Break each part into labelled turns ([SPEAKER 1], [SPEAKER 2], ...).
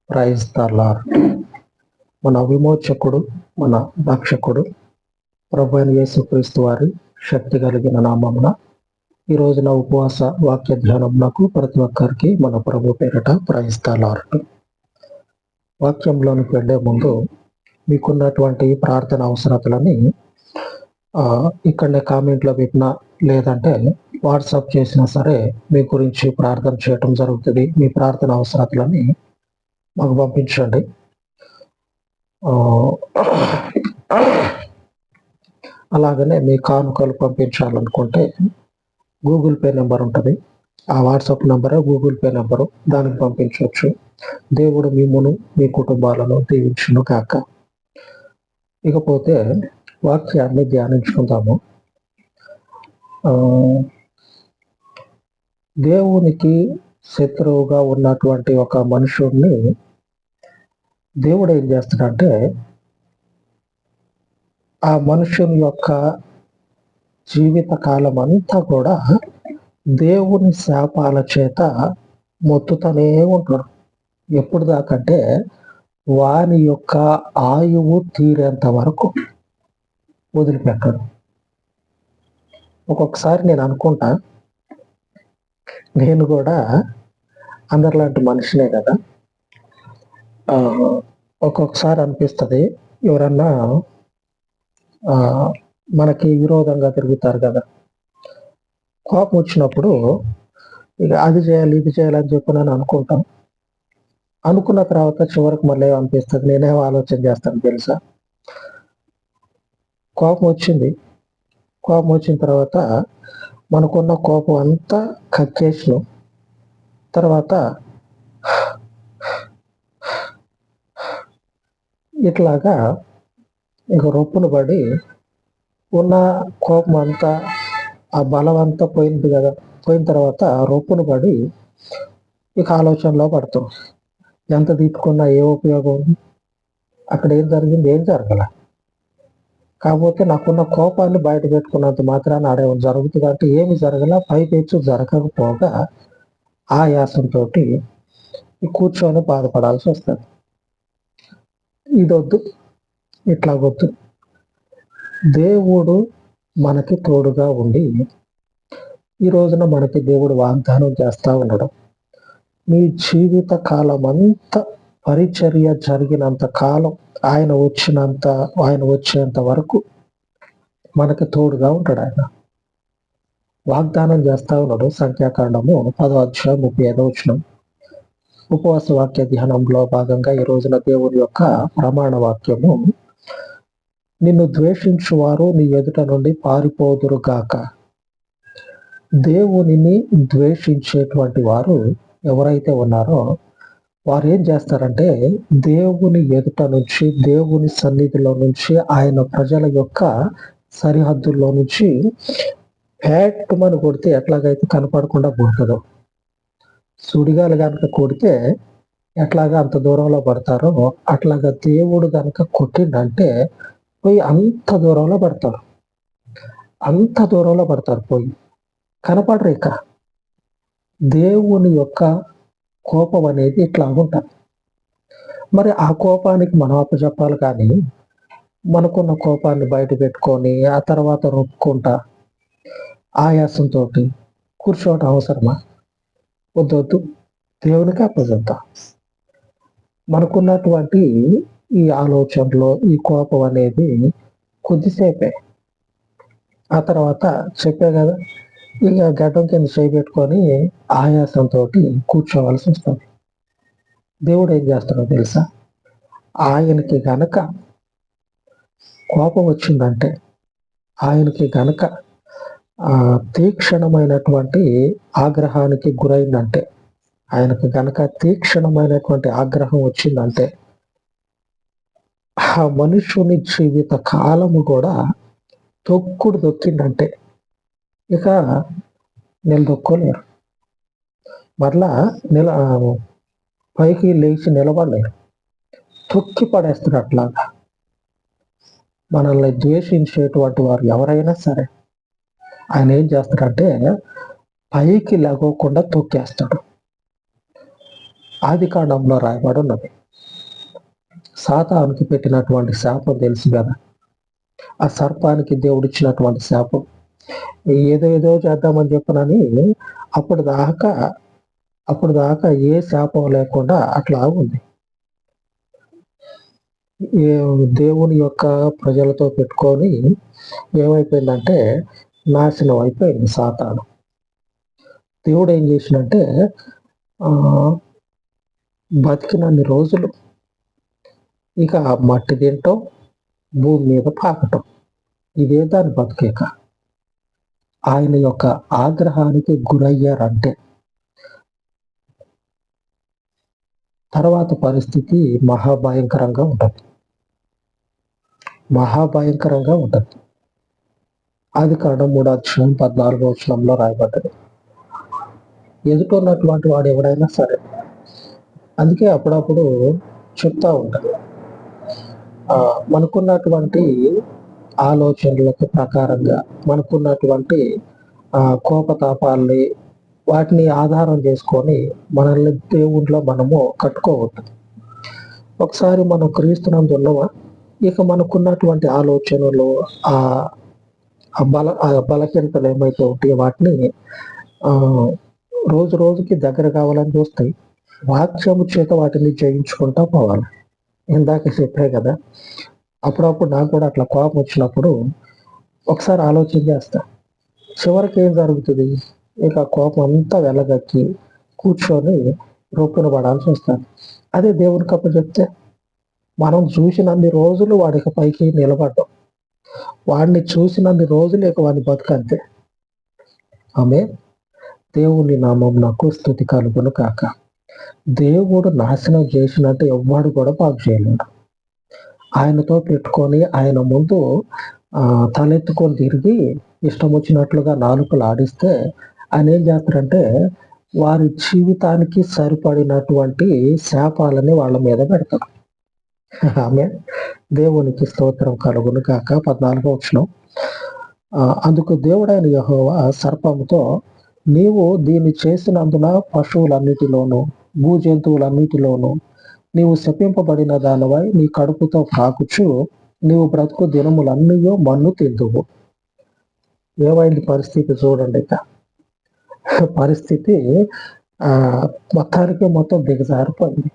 [SPEAKER 1] Praise the lord. మన విమోచకుడు, మన రక్షకుడు ప్రభువైన యేసుక్రీస్తు వారి శక్తి కలిగిన నామమున ఈ రోజున ఉపవాస వాక్య ధ్యానమునకు ప్రతి ఒక్కరికి మన ప్రభు పేరిట ప్రైజ్ ద లార్డ్. వాక్యంలోనికి వెళ్లే ముందు మీకున్నటువంటి ప్రార్థన అవసరతలని ఇక్కడనే కామెంట్లో పెట్టినా లేదంటే వాట్సాప్ చేసినా సరే మీ గురించి ప్రార్థన చేయటం జరుగుతుంది. మీ ప్రార్థన అవసరతలని మాకు పంపించండి. అలాగనే మీ కానుకలు పంపించాలనుకుంటే గూగుల్ పే నెంబర్ ఉంటుంది. ఆ వాట్సాప్ నెంబరే గూగుల్ పే నెంబరు, దానికి పంపించవచ్చు. దేవుడు మిమ్మును మీ కుటుంబాలను దీవించును కాక. ఇకపోతే వాక్యాన్ని ధ్యానించుకుందాము. దేవునికి శత్రువుగా ఉన్నటువంటి ఒక మనుషుడిని దేవుడు ఏం చేస్తాడంటే ఆ మనుషుని యొక్క జీవిత కాలం అంతా కూడా దేవుని శాపాల చేత మొత్తుతూనే ఉంటాడు. ఎప్పుడు దాకంటే వాని యొక్క ఆయువు తీరేంత వరకు వదిలిపెట్టాడు. ఒక్కొక్కసారి నేను అనుకుంటా, నేను కూడా అందరిలాంటి మనిషినే కదా. ఒక్కొక్కసారి అనిపిస్తుంది, ఎవరన్నా మనకి విరోధంగా తిరుగుతారు కదా, కోపం వచ్చినప్పుడు ఇక అది చేయాలి ఇది చేయాలని చెప్పి నేను అనుకుంటాం. అనుకున్న తర్వాత చివరికి మళ్ళీ అనిపిస్తుంది, నేనేం ఆలోచన చేస్తాను తెలుసా, కోపం వచ్చిన తర్వాత మనకున్న కోపం అంతా కక్కేసిన తర్వాత ఇట్లాగా ఇక రొప్పును పడి ఉన్న కోపం అంతా, ఆ బలం అంతా పోయింది కదా. పోయిన తర్వాత రొప్పును పడి ఇక ఆలోచనలో పడతాం. ఎంత తిట్టుకున్నా ఏ ఉపయోగం ఉంది? అక్కడ ఏం జరిగింది? ఏం జరగల. కాకపోతే నాకున్న కోపాన్ని బయట పెట్టుకున్నంత మాత్రాన ఆడేమో జరుగుతుంది అంటే ఏమి జరగల. పైపెచ్చు జరగకపోగా ఆయాసంతో కూర్చొని బాధపడాల్సి వస్తుంది. ఇదొద్దు, ఇట్లాగొద్దు. దేవుడు మనకి తోడుగా ఉండి ఈ రోజున మనకి దేవుడు వాగ్దానం చేస్తూ ఉండడం, మీ జీవిత కాలం అంతా పరిచర్య జరిగినంత కాలం ఆయన వచ్చేంత వరకు మనకి తోడుగా ఉంటాడు. ఆయన వాగ్దానం చేస్తూ ఉన్నాడు. సంఖ్యాకాండము 10:35 ఉపవాస వాక్య ధ్యానంలో భాగంగా ఈ రోజున దేవుని యొక్క ప్రమాణ వాక్యము, నిన్ను ద్వేషించువారు నీ ఎదుట నుండి పారిపోదురుగాక. దేవునిని ద్వేషించేటువంటి వారు ఎవరైతే ఉన్నారో వారు ఏం చేస్తారంటే దేవుని ఎదుట నుంచి, దేవుని సన్నిధిలో నుంచి, ఆయన ప్రజల యొక్క సరిహద్దుల్లో నుంచి పేట్టుమని కొడితే ఎట్లాగైతే కనపడకుండా పోతుందో, సుడిగాలు కనుక కొడితే ఎట్లాగా అంత దూరంలో పడతారో అట్లాగా దేవుడు కనుక కొట్టిండంటే పోయి అంత దూరంలో పడతారు. పోయి కనపడరు. ఇక దేవుని యొక్క కోపం అనేది ఇట్లా ఉంటుంది. మరి ఆ కోపానికి మనం అప్పచెప్పాలి, కానీ మనకున్న కోపాన్ని బయట పెట్టుకొని ఆ తర్వాత రొప్పుకుంటా ఆయాసంతో కూర్చోవటం అవసరమా? వద్దొద్దు. దేవునికి అప్పచెప్తాం. మనకున్నటువంటి ఈ ఆలోచనలో ఈ కోపం అనేది కొద్దిసేపే. ఆ తర్వాత చెప్పే కదా, ఇక గడ్డం కింద చేయబెట్టుకొని ఆయాసంతో కూర్చోవలసి వస్తుంది. దేవుడు ఏం చేస్తాడో తెలుసా, ఆయనకి గనక కోపం వచ్చిందంటే, ఆయనకి గనక తీక్షణమైనటువంటి ఆగ్రహానికి గురైందంటే, ఆయనకు గనక తీక్షణమైనటువంటి ఆగ్రహం వచ్చిందంటే ఆ మనుషుని జీవిత కాలము కూడా దొక్కిందంటే ఇక నిలదొక్కోలేరు. మరలా పైకి లేచి నిలబడలేరు. తొక్కి పడేస్తారు. అట్లాగా మనల్ని ద్వేషించేటువంటి వారు ఎవరైనా సరే ఆయన ఏం చేస్తాడంటే పైకి లేకోకుండా తొక్కేస్తాడు. ఆదికాండంలో రాయబడి ఉన్నది. సాతానుకి పెట్టినటువంటి శాపం తెలుసు కదా. ఆ సర్పానికి దేవుడిచ్చినటువంటి శాపం. ఏదో చేద్దామని చెప్పనని అప్పుడు దాకా అప్పుడు దాకా ఏ శాపం లేకుండా అట్లా ఉంది. దేవుని యొక్క ప్రజలతో పెట్టుకొని ఏమైపోయిందంటే నాశనం అయిపోయింది సాతాను. దేవుడు ఏం చేసినంటే బతికినన్ని రోజులు ఇక మట్టి తింటాం, భూమి మీద పాకటం, ఇదే దాని బతికేక. ఆయన యొక్క ఆగ్రహానికి గురయ్యారంటే తర్వాత పరిస్థితి మహాభయంకరంగా ఉంటుంది. మహాభయంకరంగా ఉంటుంది. ఆదికాండం 3:14 రాయబడ్డది. ఎదుటున్నటువంటి వాడు ఎవడైనా సరే, అందుకే అప్పుడప్పుడు చెప్తా ఉంటాను, మనకున్నటువంటి ఆలోచనలకు ప్రకారంగా మనకున్నటువంటి కోపతాపాలని వాటిని ఆధారం చేసుకొని మనల్ని దేవుళ్ళో మనము కట్టుకోవద్దు. ఒకసారి మనం క్రీస్తునందు ఉన్నవా, ఇక మనకున్నటువంటి ఆలోచనలు ఆ బలహీనతలు ఏమైతే ఉంటాయో వాటిని రోజు రోజుకి దగ్గర కావాలని చూస్తాయి. వాక్యము చేత వాటిని జయించుకుంటా పోవాలి. ఇందాక చెప్పే కదా, అప్పుడప్పుడు నాకు కూడా అట్లా కోపం వచ్చినప్పుడు ఒకసారి ఆలోచన చేస్తా, చివరికి ఏం జరుగుతుంది, ఇక కోపం అంతా వెళ్ళగక్కి కూర్చొని రొప్పున పడాల్సి వస్తుంది. అదే దేవునికి అప్పచెప్తే మనం చూసినన్ని రోజులు వాడికి పైకి నిలబడ్డాం, వాడిని చూసినన్ని రోజులు ఇక వాడిని బతుకంతే. ఆమె దేవుని నామం నాకు స్తుతి కలుగును కాక. దేవుడు నాశనం చేసినట్టు ఎవ్వడు కూడా బాగు చేయలేడు. ఆయనతో పెట్టుకొని ఆయన ముందు తలెత్తుకొని తిరిగి ఇష్టం వచ్చినట్లుగా నాలుకలు ఆడిస్తే ఆయన ఏం చేస్తారంటే వారి జీవితానికి సరిపడినటువంటి శాపాలని వాళ్ళ మీద పెడతారు. ఆమె దేవునికి స్తోత్రం కలుగును కాక. 14వ వచనం, అందుకు దేవుడైన యెహోవా సర్పముతో, నీవు దీన్ని చేసినందున పశువులన్నిటిలోనూ భూజంతువులన్నిటిలోనూ నీవు శపింపబడిన దానివై నీ కడుపుతో ప్రాకుచు నీవు బ్రతుకు దినములన్నయో మన్ను తిందువు. ఏమైంది పరిస్థితి చూడండి. ఇక పరిస్థితి మొత్తం దిగజారిపోయింది.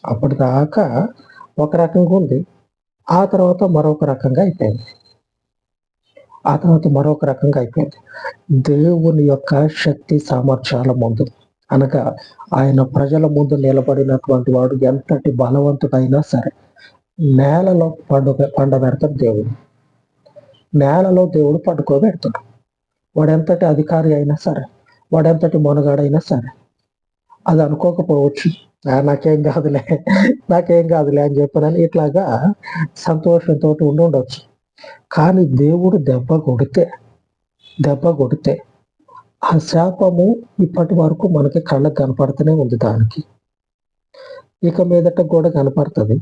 [SPEAKER 1] అప్పటిదాకా ఒక రకంగా ఉంది, ఆ తర్వాత మరొక రకంగా అయిపోయింది. దేవుని యొక్క శక్తి సామర్థ్యాల ముందు, అనగా ఆయన ప్రజల ముందు నిలబడినటువంటి వాడు ఎంతటి బలవంతుడైనా సరే నేలలో పండబెడతాడు దేవుడు. నేలలో దేవుడు పడుకోబెడతాడు. వాడెంతటి అధికారి అయినా సరే, వాడెంతటి మొనగాడైనా సరే, అది అనుకోకపోవచ్చు, నాకేం కాదులే అని చెప్పనని ఇట్లాగా సంతోషంతో ఉండొచ్చు. కానీ దేవుడు దెబ్బ కొడితే ఆ శాపము ఇప్పటి వరకు మనకి కళ్ళకు కనపడుతూనే ఉంది. దానికి ఇక మీదట కూడా కనపడుతుంది.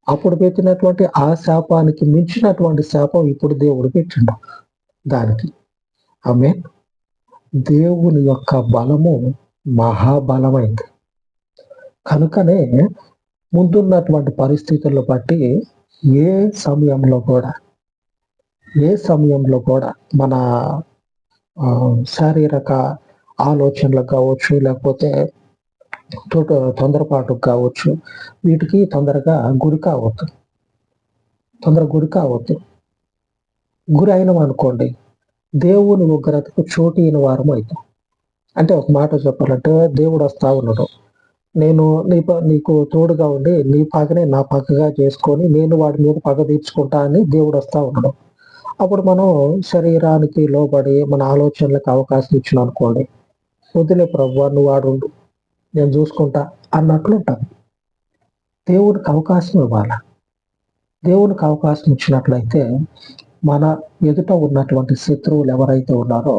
[SPEAKER 1] అప్పుడు పెట్టినటువంటి ఆ శాపానికి మించినటువంటి శాపం ఇప్పుడు దేవుడు పెట్టిండు దానికి. ఆమె దేవుని యొక్క బలము మహాబలమైంది. కనుకనే ముందున్నటువంటి పరిస్థితులను బట్టి ఏ సమయంలో కూడా మన శారీరక ఆలోచనలకు కావచ్చు, లేకపోతే తొందరపాటుకు కావచ్చు, వీటికి తొందరగా గురి కావద్దు. గురి అయినాం అనుకోండి, దేవుని ఉగ్రతకు చోటు వారం అవుతాం. అంటే ఒక మాట చెప్పాలంటే, దేవుడు వస్తా ఉన్నాడు, నేను నీకు తోడుగా ఉండి నీ పగనే నా పగగా చేసుకొని నేను వాడి మీద పగ తీర్చుకుంటా అని దేవుడు వస్తా ఉన్నాడు. అప్పుడు మనం శరీరానికి లోబడి మన ఆలోచనలకు అవకాశం ఇచ్చిన అనుకోండి, వదిలే ప్రభువా నువ్వు వాడుండు, నేను చూసుకుంటా అన్నట్లు ఉంటాను. దేవుడికి అవకాశం ఇవ్వాలి. దేవునికి అవకాశం ఇచ్చినట్లయితే మన ఎదుట ఉన్నటువంటి శత్రువులు ఎవరైతే ఉన్నారో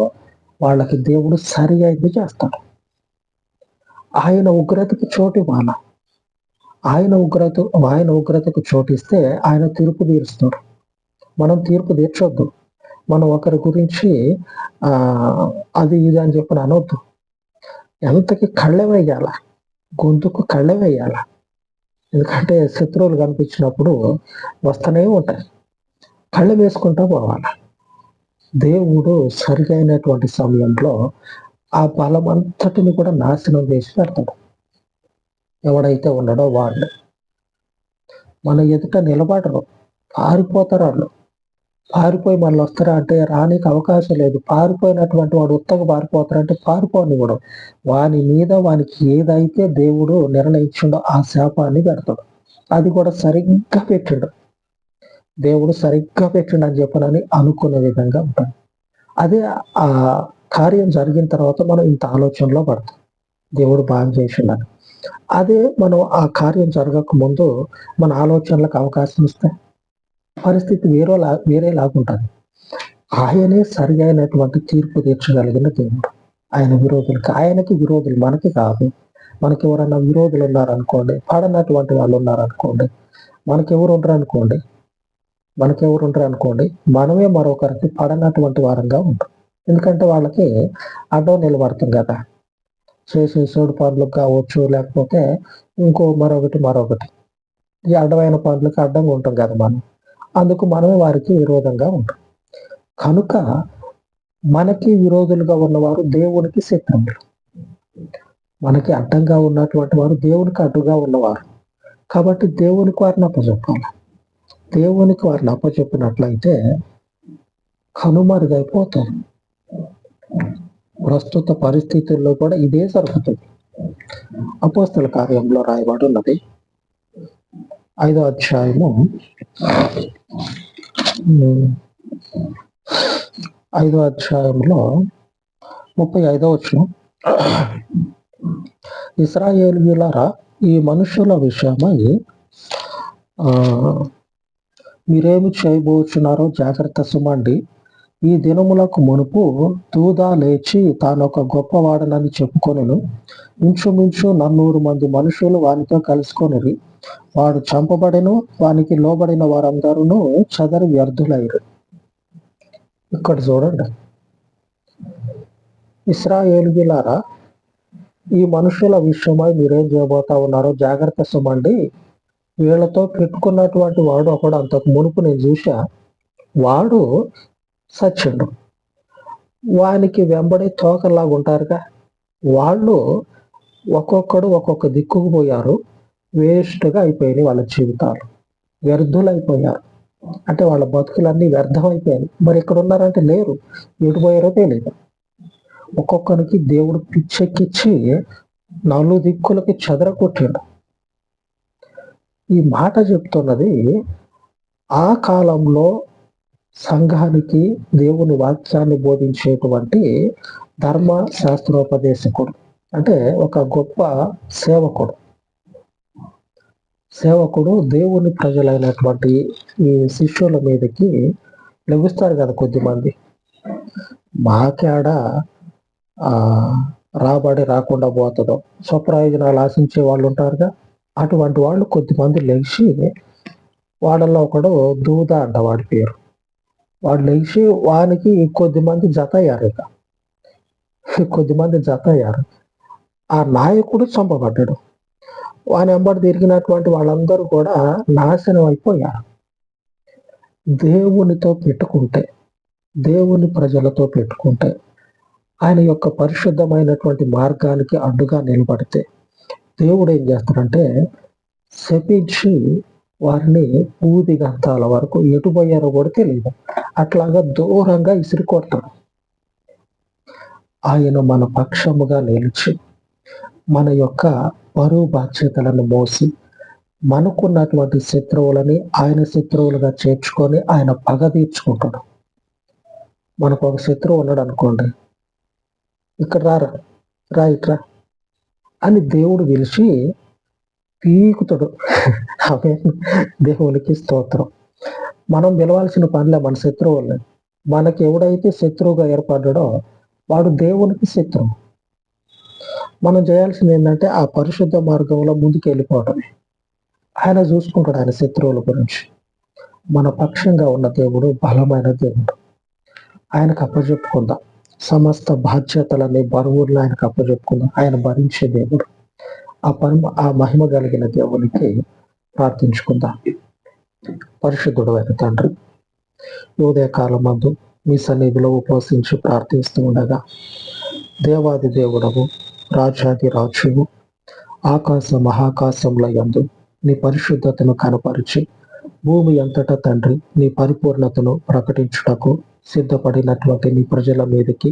[SPEAKER 1] వాళ్ళకి దేవుడు సరి అయింది చేస్తాడు. ఆయన ఉగ్రతకు చోటు ఇవ్వాలి. ఆయన ఉగ్రతకు చోటిస్తే ఆయన తీర్పు తీరుస్తాడు. మనం తీర్పు తీర్చొద్దు. మనం ఒకరి గురించి అది ఇది అని చెప్పి అనొద్దు. ఎంతకి కళ్ళె వేయాల. గొంతుకు కళ్ళె వేయాల. ఎందుకంటే శత్రువులు కనిపించినప్పుడు వస్తూనే ఉంటాయి. కళ్ళు వేసుకుంటూ పోవాలి. దేవుడు సరిగైనటువంటి సమయంలో ఆ బలమంతటిని కూడా నాశనం చేసి పెడతాడు. ఎవడైతే ఉన్నాడో వాళ్ళు మన ఎదుట నిలబడరు, పారిపోతారు. వాళ్ళు పారిపోయి మళ్ళీ వస్తారా అంటే రానికి అవకాశం లేదు. పారిపోయినటువంటి వాడు ఉత్తగా పారిపోతారంటే పారిపోనివ్వడం. వాని మీద వానికి ఏదైతే దేవుడు నిర్ణయించిండో ఆ శాపాన్ని పెడతాడు. అది కూడా సరిగ్గా పెట్టిండు. దేవుడు సరిగ్గా పెట్టిండు అని చెప్పనని అనుకునే విధంగా ఉంటుంది. అదే ఆ కార్యం జరిగిన తర్వాత మనం ఇంత ఆలోచనలో పడతాం, దేవుడు బాగా చేసిండని. అదే మనం ఆ కార్యం జరగక ముందు మన ఆలోచనలకు అవకాశం ఇస్తే పరిస్థితి వేరేలాగుంటుంది. ఆయనే సరియైనటువంటి తీర్పు తీర్చగలిగిన దేవుడు. ఆయనకి విరోధులు మనకి కాదు. మనకి ఎవరైనా విరోధులు ఉన్నారనుకోండి, పడనటువంటి వాళ్ళు ఉన్నారనుకోండి, మనకెవరు ఉండరు అనుకోండి, మనమే మరొకరికి పడనటువంటి వారంగా ఉంటాం. ఎందుకంటే వాళ్ళకి అడ్డం నిలబడతాం కదా. చేసే సోడు పనులకు కావచ్చు, లేకపోతే ఇంకో మరొకటి ఈ అడ్డమైన పనులకు అడ్డంగా ఉంటాం కదా మనం. అందుకు మనమే వారికి విరోధంగా ఉంటాం. కనుక మనకి విరోధులుగా ఉన్నవారు దేవునికి శత్రువులు. మనకి అడ్డంగా ఉన్నటువంటి వారు దేవునికి అడ్డుగా ఉన్నవారు. కాబట్టి దేవునికి వారిని అప్పచెప్పాలి. దేవునికి వారిని అప్పచెప్పినట్లయితే కనుమరుగైపోతారు. ప్రస్తుత పరిస్థితుల్లో కూడా ఇదే జరుగుతుంది. అపోస్తల కార్యంలో రాయబడి ఉన్నది 5వ అధ్యాయము 5వ అధ్యాయంలో 35వ వచనం, ఇశ్రాయేలీయులారా, ఈ మనుషుల విషయమై మీరేమి చేయబోచున్నారో జాగ్రత్త సుమండి. ఈ దినములకు మునుపు తూదా లేచి తానొక గొప్పవాడనని చెప్పుకొనెను. ఇంచుమించు 400 మంది మనుషులు వానితో కలుసుకొనిరి. వాడు చంపబడెను. వానికి లోబడిన వారందరూ చెదరి వ్యర్థులైరు. ఇక్కడ చూడండి, ఇశ్రాయేలీయులారా, ఈ మనుషుల విషయమై మీరేం చేయబోతా ఉన్నారో జాగ్రత్త సుమండి. వీళ్ళతో పెట్టుకున్నటువంటి వాడు ఒకడు అంతకు మునుపు నేను చూసా. వాడు సచ్చిండు. వానికి వెంబడి తోకలాగా ఉంటారుగా, వాళ్ళు ఒక్కొక్కడు ఒక్కొక్క దిక్కుకు పోయారు. వేస్ట్గా అయిపోయినాయి వాళ్ళ జీవితాలు, వ్యర్థులైపోయారు. అంటే వాళ్ళ బతుకులన్నీ వ్యర్థమైపోయాయి. మరి ఇక్కడ ఉన్నారంటే లేరు, ఎటు పోయారో తెలియదు. ఒక్కొక్కరికి దేవుడు పిచ్చెక్కిచ్చి 4 దిక్కులకి చెదరగొట్టాడు. ఈ మాట చెప్తున్నది ఆ కాలంలో సంఘానికి దేవుని వాక్యాన్ని బోధించేటువంటి ధర్మ శాస్త్రోపదేశకుడు, అంటే ఒక గొప్ప సేవకుడు దేవుని ప్రజలైనటువంటి ఈ శిష్యుల మీదకి లభిస్తారు కదా కొద్దిమంది. మాకేడ రాబడి రాకుండా పోతుందో స్వప్రయోజనాలు ఆశించే వాళ్ళు ఉంటారుగా, అటువంటి వాళ్ళు కొద్దిమంది లెగిసి, వాళ్ళల్లో ఒకడు దూద అంట వాడి పేరు. వాడు లెగిసి వానికి కొద్దిమంది జత అయ్యారు. ఆ నాయకుడు చంపబడ్డాడు. వాని వెంబడి తిరిగినటువంటి వాళ్ళందరూ కూడా నాశనం అయిపోయారు. దేవుని ప్రజలతో పెట్టుకుంటే, ఆయన యొక్క పరిశుద్ధమైనటువంటి మార్గానికి అడ్డుగా నిలబడితే దేవుడు ఏం చేస్తాడంటే శపించి వారిని ఊదిగంతాల వరకు ఎటుపోయారో కూడా తెలియదు, అట్లాగా దూరంగా ఇసిరి కొడతాడు. ఆయన మన పక్షముగా నిలిచి మన యొక్క బరువు బాధ్యతలను మోసి మనకున్నటువంటి శత్రువులని ఆయన శత్రువులుగా చేర్చుకొని ఆయన పగ తీర్చుకుంటాడు. మనకు ఒక శత్రువు ఉన్నాడు అనుకోండి, ఇక్కడ ఇట్రా అని దేవుడు పిలిచి పీకుతాడు. అవే దేవునికి స్తోత్రం. మనం పిలవాల్సిన పనిలే మన శత్రువులే. మనకి ఎవడైతే శత్రువుగా ఏర్పడ్డాడో వాడు దేవునికి శత్రువు. మనం చేయాల్సింది ఏంటంటే ఆ పరిశుద్ధ మార్గంలో ముందుకు వెళ్ళిపోవటమే. ఆయన చూసుకుంటాడు ఆయన శత్రువుల గురించి. మన పక్షంగా ఉన్న దేవుడు బలమైన దేవుడు. ఆయనకు అప్పచెప్పుకుందాం. సమస్త బాధ్యతలని బరువులను ఆయనకు అప్పచెప్పుకుందాం. ఆయన భరించే దేవుడు. ఆ మహిమ కలిగిన దేవునికి ప్రార్థించుకుందాం. పరిశుద్ధుడు అయిన తండ్రి, ఉదయ కాలం మందు మీ సన్నిధిలో ఉపవసించి ప్రార్థిస్తూ ఉండగా, దేవాది దేవుడవు, రాజాది రాజువు, ఆకాశ మహాకాశంలో యందు నీ పరిశుద్ధతను కనపరిచి, భూమి అంతటా తండ్రి నీ పరిపూర్ణతను ప్రకటించుటకు సిద్ధపడినటువంటి నీ ప్రజల మీదకి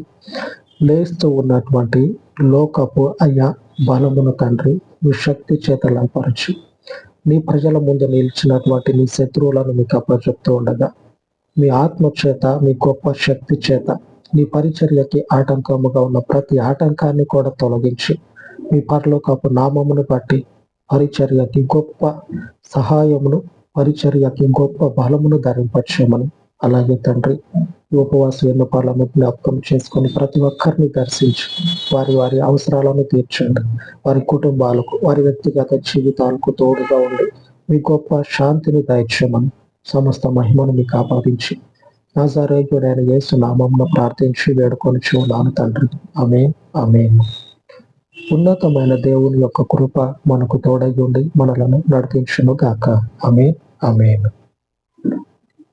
[SPEAKER 1] లేస్తూ ఉన్నటువంటి లోకపు అయ్యా బలమును తండ్రి మీ శక్తి చేత లయపరచి, నీ ప్రజల ముందు నిలిచినటువంటి నీ శత్రువులను మీకు అప్పచెప్తూ ఉండగా, మీ ఆత్మ చేత, మీ గొప్ప శక్తి చేత నీ పరిచర్యకి ఆటంకముగా ఉన్న ప్రతి ఆటంకాన్ని కూడా తొలగించి, మీ పరలోకపు నామమును బట్టి పరిచర్యకి గొప్ప సహాయమును, పరిచర్యకి గొప్ప బలమును ధరింపచేయమని, అలాగే తండ్రి ఈ ఉపవాస విన్నపాలను జ్ఞాపకం చేసుకొని ప్రతి ఒక్కరిని దర్శించి వారి వారి అవసరాలను తీర్చండి. వారి కుటుంబాలకు, వారి వ్యక్తిగత జీవితాలకు తోడుగా ఉండి మీ గొప్ప శాంతిని దయచేయమని, సమస్త మహిమను మీకు ఆపాదించి నజరేయుడైన యేసు నామమున ప్రార్థించి వేడుకొనుచు ఉన్నాను తండ్రి. ఆమేన్, ఆమేన్. ఉన్నతమైన దేవుని యొక్క కృప మనకు తోడై ఉండి మనలను నడిపించును గాక. ఆమేన్, ఆమేన్.